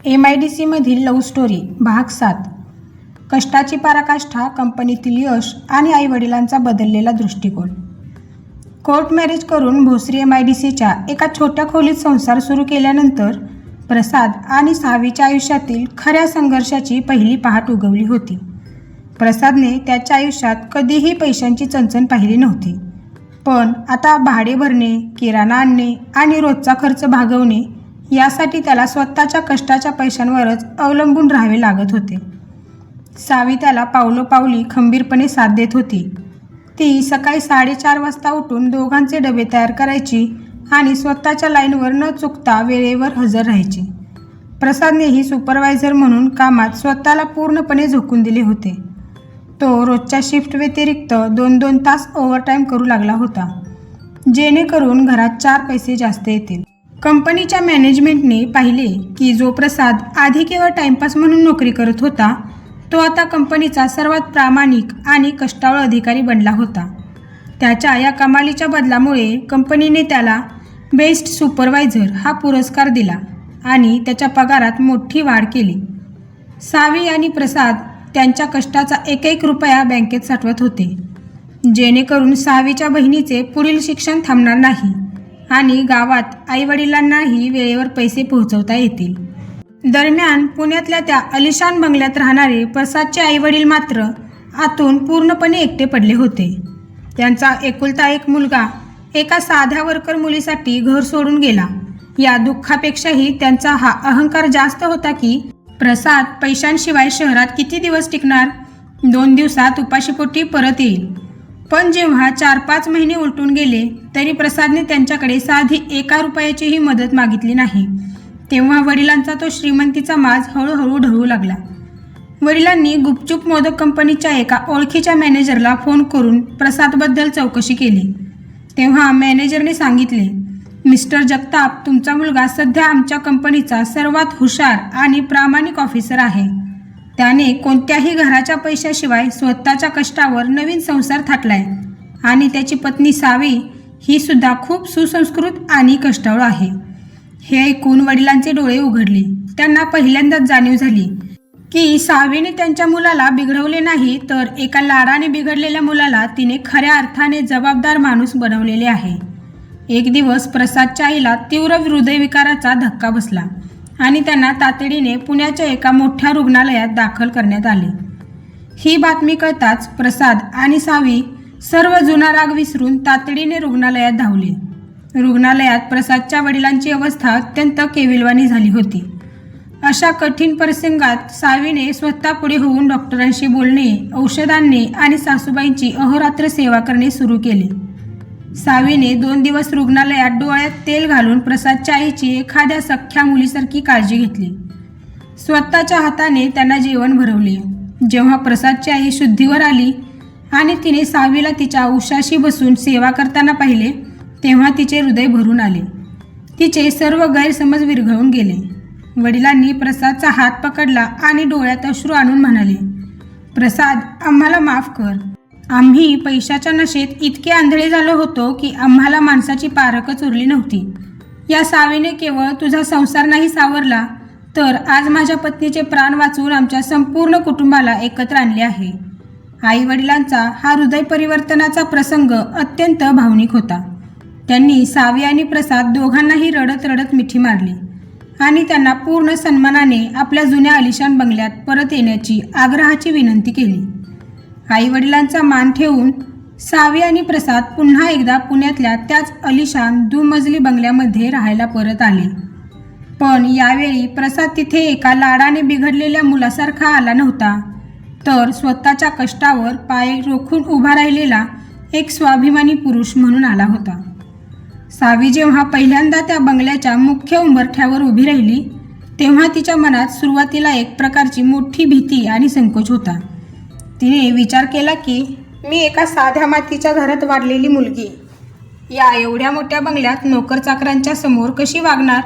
MIDCमधील love story भाग 7. कष्टाची पराकाष्ठा, कंपनीतील यश आणि आईवडिलांचा बदललेला दृष्टिकोन. कोर्ट मॅरेज करून भोसरी MIDCच्या एका छोट्या खोलीत संसार सुरू केल्यानंतर प्रसाद आणि सावीच्या आयुष्यातील खऱ्या संघर्षाची पहिली पहाट उगवली होती. प्रसादने त्याच्या आयुष्यात कधीही पैशांची चणचण पाहिली नव्हती, पण आता भाडे भरणे, किराणा आणणे आणि रोजचा खर्च भागवणे यासाठी त्याला स्वतःच्या कष्टाच्या पैशांवरच अवलंबून राहावे लागत होते. सावी त्याला पावलोपावली खंबीरपणे साथ देत होती. ती सकाळी 4:30 वाजता उठून दोघांचे डबे तयार करायची आणि स्वतःच्या लाईनवर न चुकता वेळेवर हजर राहायची. प्रसादनेही सुपरवायझर म्हणून कामात स्वतःला पूर्णपणे झोकून दिले होते. तो रोजच्या शिफ्ट व्यतिरिक्त 2-2 तास ओव्हरटाईम करू लागला होता, जेणेकरून घरात 4 पैसे जास्त येतील. कंपनीच्या मॅनेजमेंटने पाहिले की जो प्रसाद आधी केवळ टाइमपास म्हणून नोकरी करत होता, तो आता कंपनीचा सर्वात प्रामाणिक आणि कष्टाळू अधिकारी बनला होता. त्याच्या या कमालीच्या बदलामुळे कंपनीने त्याला बेस्ट सुपरवायझर हा पुरस्कार दिला आणि त्याच्या पगारात मोठी वाढ केली. सावी आणि प्रसाद त्यांच्या कष्टाचा एक रुपया बँकेत साठवत होते, जेणेकरून सावीच्या बहिणीचे पुढील शिक्षण थांबणार नाही आणि गावात आईवडिलांनाही वेळेवर पैसे पोहोचवता येतील. दरम्यान पुण्यातल्या त्या अलिशान बंगल्यात राहणारे प्रसादचे आईवडील मात्र आतून पूर्णपणे एकटे पडले होते. त्यांचा एकुलता एक मुलगा एका साध्या वर्कर मुलीसाठी घर सोडून गेला. या दुःखापेक्षाही त्यांचा हा अहंकार जास्त होता की प्रसाद पैशांशिवाय शहरात किती दिवस टिकणार, 2 दिवसात उपाशीपोटी परत येईल. पण जेव्हा 4-5 महिने उलटून गेले तरी प्रसादने त्यांच्याकडे साधी 1 रुपयाचीही मदत मागितली नाही, तेव्हा वडिलांचा तो श्रीमंतीचा माज हळूहळू ढळू लागला. वडिलांनी गुपचूप मोदक कंपनीच्या एका ओळखीच्या मॅनेजरला फोन करून प्रसादबद्दल चौकशी केली. तेव्हा मॅनेजरने सांगितले, मिस्टर जगताप, तुमचा मुलगा सध्या आमच्या कंपनीचा सर्वात हुशार आणि प्रामाणिक ऑफिसर आहे. त्याने कोणत्याही घराच्या पैशाशिवाय स्वतःच्या कष्टावर नवीन संसार थाटलाय आणि त्याची पत्नी सावी ही सुद्धा खूप सुसंस्कृत आणि कष्टाळू आहे. हे ऐकून वडिलांचे डोळे उघडले. त्यांना पहिल्यांदाच जाणीव झाली की सावीने त्यांच्या मुलाला बिघडवले नाही, तर एका लाडाने बिघडलेल्या मुलाला तिने खऱ्या अर्थाने जबाबदार माणूस बनवलेले आहे. एक दिवस प्रसादच्या आईला तीव्र हृदयविकाराचा धक्का बसला आणि त्यांना तातडीने पुण्याच्या एका मोठ्या रुग्णालयात दाखल करण्यात आले. ही बातमी कळताच प्रसाद आणि सावी सर्व जुना राग विसरून तातडीने रुग्णालयात धावले. रुग्णालयात प्रसादच्या वडिलांची अवस्था अत्यंत केविलवाणी झाली होती. अशा कठीण प्रसंगात सावीने स्वतः पुढे होऊन डॉक्टरांशी बोलणे, औषध आणणे आणि सासूबाईंची अहोरात्र सेवा करणे सुरू केले. सावीने 2 दिवस रुग्णालयात डोळ्यात तेल घालून प्रसादच्या आईची एखाद्या सख्ख्या मुलीसारखी काळजी घेतली. स्वतःच्या हाताने त्यांना जेवण भरवले. जेव्हा प्रसादची आई शुद्धीवर आली आणि तिने सावीला तिच्या उशाशी बसून सेवा करताना पाहिले, तेव्हा तिचे हृदय भरून आले. तिचे सर्व गैरसमज विरघळून गेले. वडिलांनी प्रसादचा हात पकडला आणि डोळ्यात अश्रू आणून म्हणाले, प्रसाद, आम्हाला माफ कर. आम्ही पैशाच्या नशेत इतके आंधळे झालो होतो की आम्हाला माणसाची पारखच उरली नव्हती. या सावीने केवळ तुझा संसार नाही सावरला, तर आज माझ्या पत्नीचे प्राण वाचवून आमच्या संपूर्ण कुटुंबाला एकत्र आणले आहे. आई वडिलांचा हा हृदय परिवर्तनाचा प्रसंग अत्यंत भावनिक होता. त्यांनी सावी आणि प्रसाद दोघांनाही रडत रडत मिठी मारली आणि त्यांना पूर्ण सन्मानाने आपल्या जुन्या अलिशान बंगल्यात परत येण्याची आग्रहाची विनंती केली. आई वडिलांचा मान ठेवून सावी आणि प्रसाद पुन्हा एकदा पुण्यातल्या त्याच अलिशान दुमजली बंगल्यामध्ये राहायला परत आले. पण यावेळी प्रसाद तिथे एका लाडाने बिघडलेल्या मुलासारखा आला नव्हता, तर स्वतःच्या कष्टावर पाय रोखून उभा राहिलेला एक स्वाभिमानी पुरुष म्हणून आला होता. सावी जेव्हा पहिल्यांदा त्या बंगल्याच्या मुख्य उंबरठ्यावर उभी राहिली, तेव्हा तिच्या मनात सुरुवातीला एक प्रकारची मोठी भीती आणि संकोच होता. तिने विचार केला की मी एका साध्या मातीच्या घरात वाढलेली मुलगी या एवढ्या मोठ्या बंगल्यात नोकरचाकरांच्या समोर कशी वागणार?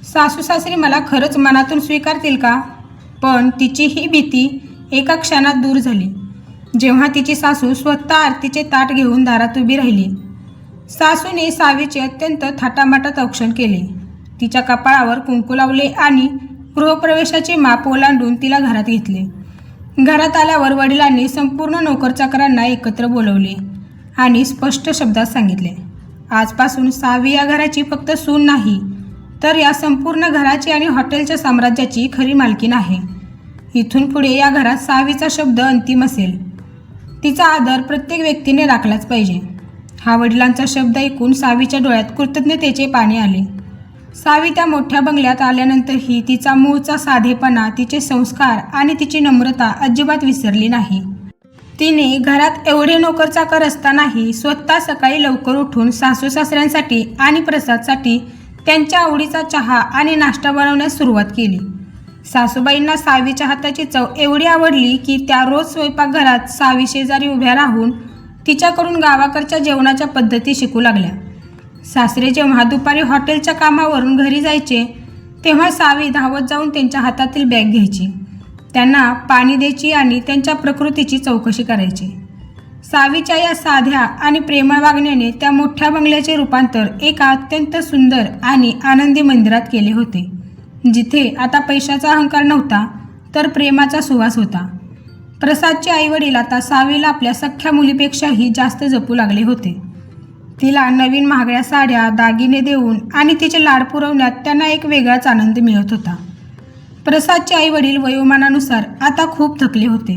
सासू सासरी मला खरंच मनातून स्वीकारतील का? पण तिची ही भीती एका क्षणात दूर झाली जेव्हा तिची सासू स्वतः आरतीचे ताट घेऊन दारात उभी राहिली. सासूने सावीचे अत्यंत थाटामाटात औक्षण केले. तिच्या कपाळावर कुंकू लावले आणि गृहप्रवेशाची माप ओलांडून तिला घरात घेतले. घरात आल्यावर वडिलांनी संपूर्ण नोकरचाकरांना एकत्र बोलवले आणि स्पष्ट शब्दात सांगितले, आजपासून सावी या घराची फक्त सून नाही, तर या संपूर्ण घराची आणि हॉटेलच्या साम्राज्याची खरी मालकीण आहे. इथून पुढे या घरात सावीचा शब्द अंतिम असेल. तिचा आदर प्रत्येक व्यक्तीने राखलाच पाहिजे. हा वडिलांचा शब्द ऐकून सावीच्या डोळ्यात कृतज्ञतेचे पाणी आले. सावी त्या मोठ्या बंगल्यात आल्यानंतरही तिचा मूळचा साधेपणा, तिचे संस्कार आणि तिची नम्रता अजिबात विसरली नाही. तिने घरात एवढे नोकरचाकर असतानाही स्वतः सकाळी लवकर उठून सासू सासऱ्यांसाठी आणि प्रसादसाठी त्यांच्या आवडीचा चहा आणि नाश्ता बनवण्यास सुरुवात केली. सासूबाईंना सावीच्या हाताची चव एवढी आवडली की त्या रोज स्वयंपाकघरात सावी शेजारी उभ्या राहून तिच्याकडून गावाकडच्या जेवणाच्या पद्धती शिकू लागल्या. सासरे जेव्हा दुपारी हॉटेलच्या कामावरून घरी जायचे तेव्हा सावी धावत जाऊन त्यांच्या हातातील बॅग घ्यायची, त्यांना पाणी द्यायची आणि त्यांच्या प्रकृतीची चौकशी करायची. सावीच्या या साध्या आणि प्रेमळ वागण्याने त्या मोठ्या बंगल्याचे रूपांतर एका अत्यंत सुंदर आणि आनंदी मंदिरात केले होते, जिथे आता पैशाचा अहंकार नव्हता तर प्रेमाचा सुवास होता. प्रसादचे आईवडील आता सावीला आपल्या सख्ख्या मुलीपेक्षाही जास्त जपू लागले होते. तिला नवीन महागड्या साड्या, दागिने देऊन आणि तिचे लाड पुरवण्यात त्यांना एक वेगळाच आनंद मिळत होता. प्रसादचे आईवडील वयोमानानुसार आता खूप थकले होते,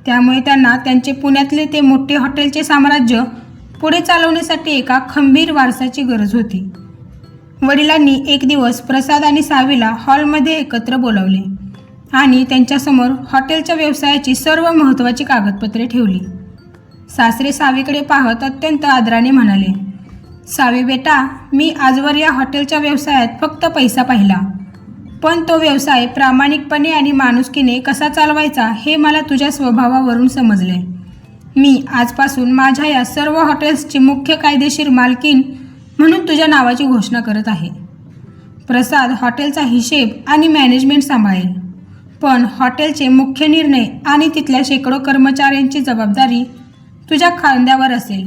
त्यामुळे त्यांना त्यांचे पुण्यातले ते मोठे हॉटेलचे साम्राज्य पुढे चालवण्यासाठी एका खंबीर वारसाची गरज होती. वडिलांनी एक दिवस प्रसाद आणि सावीला हॉलमध्ये एकत्र बोलावले आणि त्यांच्यासमोर हॉटेलच्या व्यवसायाची सर्व महत्त्वाची कागदपत्रे ठेवली. सासरे सावीकडे पाहत अत्यंत आदराने म्हणाले, सावी बेटा, मी आजवर या हॉटेलच्या व्यवसायात फक्त पैसा पाहिला, पण तो व्यवसाय प्रामाणिकपणे आणि माणुसकीने कसा चालवायचा हे मला तुझ्या स्वभावावरून समजले. मी आजपासून माझ्या या सर्व हॉटेल्सची मुख्य कायदेशीर मालकीण म्हणून तुझ्या नावाची घोषणा करत आहे. प्रसाद हॉटेलचा हिशेब आणि मॅनेजमेंट सांभाळेल, पण हॉटेलचे मुख्य निर्णय आणि तिथल्या शेकडो कर्मचाऱ्यांची जबाबदारी तुझ्या खांद्यावर असेल.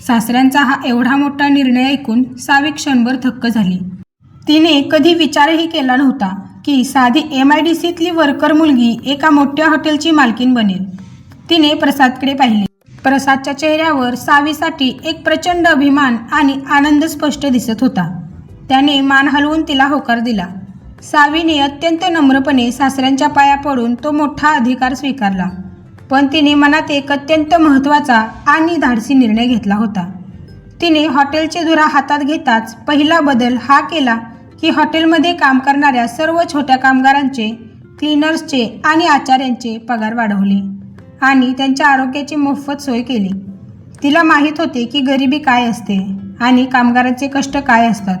सासऱ्यांचा हा एवढा मोठा निर्णय ऐकून सावी क्षणभर थक्क झाली. तिने कधी विचारही केला नव्हता की साधी MIDCतली वर्कर मुलगी एका मोठ्या हॉटेलची मालकीण बनेल. तिने प्रसादकडे पाहिले. प्रसादच्या चेहऱ्यावर सावीसाठी एक प्रचंड अभिमान आणि आनंद स्पष्ट दिसत होता. त्याने मान हलवून तिला होकार दिला. सावीने अत्यंत नम्रपणे सासऱ्यांच्या पाया पडून तो मोठा अधिकार स्वीकारला, पण तिने मनात एक अत्यंत महत्त्वाचा आणि धाडसी निर्णय घेतला होता. तिने हॉटेलचे धुरा हातात घेताच पहिला बदल हा केला की हॉटेलमध्ये काम करणाऱ्या सर्व छोट्या कामगारांचे, क्लीनर्सचे आणि आचाऱ्यांचे पगार वाढवले आणि त्यांच्या आरोग्याची मोफत सोय केली. तिला माहीत होते की गरिबी काय असते आणि कामगारांचे कष्ट काय असतात,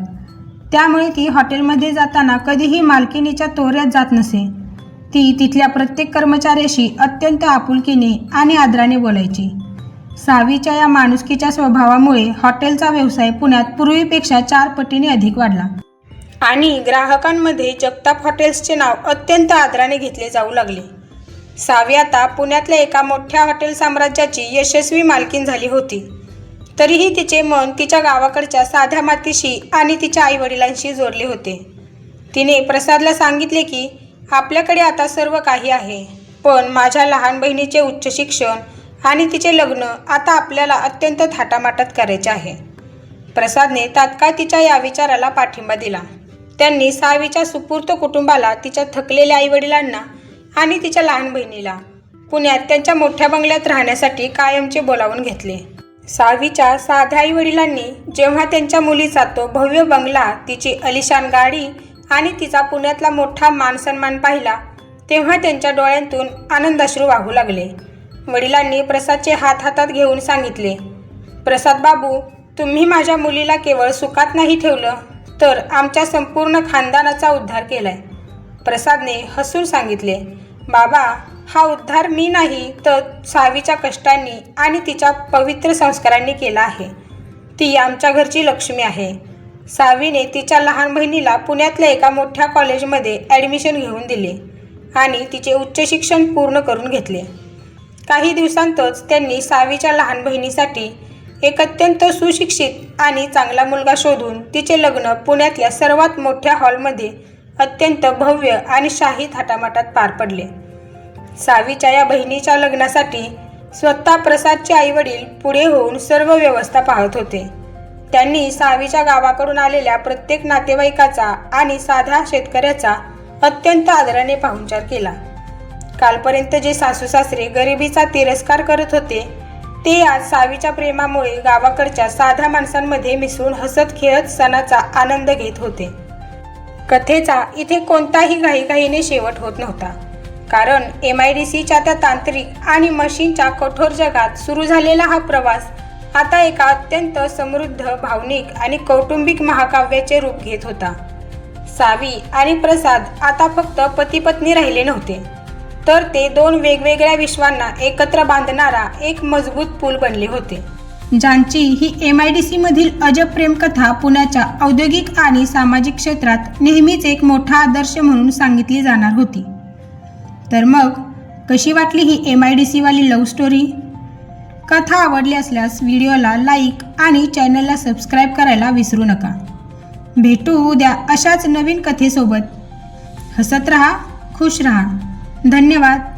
त्यामुळे ती हॉटेलमध्ये जाताना कधीही मालकिणीच्या तोऱ्यात जात नसे. ती तिथल्या प्रत्येक कर्मचाऱ्याशी अत्यंत आपुलकीने आणि आदराने बोलायची. सावीच्या या माणुसकीच्या स्वभावामुळे हॉटेलचा व्यवसाय पुण्यात पूर्वीपेक्षा 4 पटीने अधिक वाढला आणि ग्राहकांमध्ये जगताप हॉटेल्सचे नाव अत्यंत आदराने घेतले जाऊ लागले. सावी आता पुण्यातल्या एका मोठ्या हॉटेल साम्राज्याची यशस्वी मालकीण झाली होती. तरीही तिचे मन तिच्या गावाकडच्या साध्या मातीशी आणि तिच्या आईवडिलांशी जोडले होते. तिने प्रसादला सांगितले की आपल्याकडे आता सर्व काही आहे, पण माझ्या लहान बहिणीचे उच्च शिक्षण आणि तिचे लग्न आता आपल्याला अत्यंत थाटामाटात करायचे आहे. प्रसादने तात्काळ तिच्या या विचाराला पाठिंबा दिला. त्यांनी सावीच्या सुपूर्त कुटुंबाला, तिच्या थकलेल्या आईवडिलांना आणि तिच्या लहान बहिणीला पुण्यात त्यांच्या मोठ्या बंगल्यात राहण्यासाठी कायमचे बोलावून घेतले. सावीच्या साध्या आईवडिलांनी जेव्हा त्यांच्या मुलीचा तो भव्य बंगला, तिची अलिशान गाडी आणि तिचा पुण्यातला मोठा मानसन्मान पाहिला तेव्हा त्यांच्या डोळ्यांतून आनंदाश्रू वाहू लागले. वडिलांनी प्रसादचे हात हातात घेऊन सांगितले, प्रसाद बाबू, तुम्ही माझ्या मुलीला केवळ सुखात नाही ठेवलं तर आमच्या संपूर्ण खानदानाचा उद्धार केलाय. प्रसादने हसून सांगितले, बाबा, हा उद्धार मी नाही तर सावीच्या कष्टांनी आणि तिच्या पवित्र संस्कारांनी केला आहे. ती आमच्या घरची लक्ष्मी आहे. सावीने तिच्या लहान बहिणीला पुण्यातल्या एका मोठ्या कॉलेजमध्ये ॲडमिशन घेऊन दिले आणि तिचे उच्च शिक्षण पूर्ण करून घेतले. काही दिवसांतच त्यांनी सावीच्या लहान बहिणीसाठी एक अत्यंत सुशिक्षित आणि चांगला मुलगा शोधून तिचे लग्न पुण्यातल्या सर्वात मोठ्या हॉलमध्ये अत्यंत भव्य आणि शाही थाटामाटात पार पडले. सावीच्या या बहिणीच्या लग्नासाठी स्वतः प्रसादचे आईवडील पुढे होऊन सर्व व्यवस्था पाहत होते. त्यांनी सावीच्या गावाकडून आलेल्या प्रत्येक नातेवाईकाचा आणि साध्या शेतकऱ्याचा अत्यंत आदराने पाहुणचार केला. कालपर्यंत जे सासू सासरे गरिबीचा तिरस्कार करत होते ते आज सावीच्या प्रेमामुळे गावाकडच्या साध्या माणसांमध्ये मिसळून हसत खेळत सणाचा आनंद घेत होते. कथेचा इथे कोणताही घाईघाईने शेवट होत नव्हता, कारण MIDCच्या त्या तांत्रिक आणि मशीनच्या कठोर जगात सुरू झालेला हा प्रवास आता एका अत्यंत समृद्ध, भावनिक आणि कौटुंबिक महाकाव्याचे रूप घेत होता. सावी आणि प्रसाद आता फक्त पती पत्नी राहिले नव्हते, तर ते दोन वेगवेगळ्या विश्वांना एकत्र बांधणारा एक मजबूत पूल बनले होते, ज्यांची ही MIDC मधील अजब प्रेमकथा पुण्याच्या औद्योगिक आणि सामाजिक क्षेत्रात नेहमीच एक मोठा आदर्श म्हणून सांगितली जाणार होती. तर मग कशी वाटली ही MIDC वाली लव्ह स्टोरी? कथा आवडली असल्यास व्हिडिओला लाईक आणि चॅनलला सबस्क्राईब करायला विसरू नका. भेटू उद्या अशाच नवीन कथेसोबत. हसत रहा, खुश रहा. धन्यवाद.